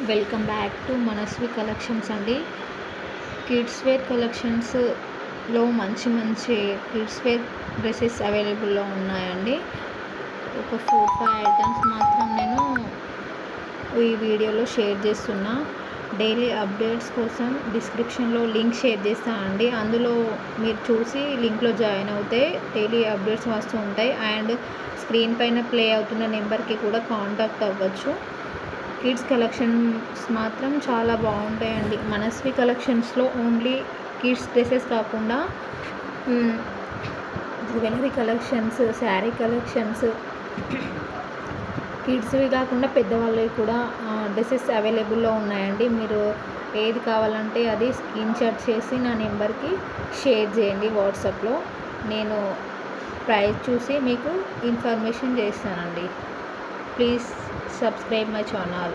Welcome back to Manasvi collections అండి. Kids wear కలెక్షన్స్లో మంచి మంచి కిడ్స్ వేర్ డ్రెస్సెస్ అవైలబుల్లో ఉన్నాయండి. ఒక 4-5 ఐటమ్స్ మాత్రం నేను ఈ వీడియోలో షేర్ చేస్తున్నా. డైలీ అప్డేట్స్ కోసం డిస్క్రిప్షన్లో లింక్ షేర్ చేస్తానండి. అందులో మీరు చూసి లింక్లో జాయిన్ అవుతే డైలీ అప్డేట్స్ వస్తూ ఉంటాయి. అండ్ స్క్రీన్ పైన ప్లే అవుతున్న నెంబర్కి కూడా కాంటాక్ట్ అవ్వచ్చు. కిడ్స్ కలెక్షన్స్ మాత్రం చాలా బాగుంటాయండి. మనస్వి కలెక్షన్స్లో ఓన్లీ కిడ్స్ డ్రెస్సెస్ కాకుండా జ్యువెలరీ కలెక్షన్స్, శారీ కలెక్షన్స్, కిడ్స్వి కాకుండా పెద్దవాళ్ళవి కూడా డ్రెస్సెస్ అవైలబుల్లో ఉన్నాయండి. మీరు ఏది కావాలంటే అది స్క్రీన్ షాట్ చేసి నా నెంబర్కి షేర్ చేయండి వాట్సాప్లో. నేను ప్రైస్ చూసి మీకు ఇన్ఫర్మేషన్ చేస్తానండి. Please subscribe my channel.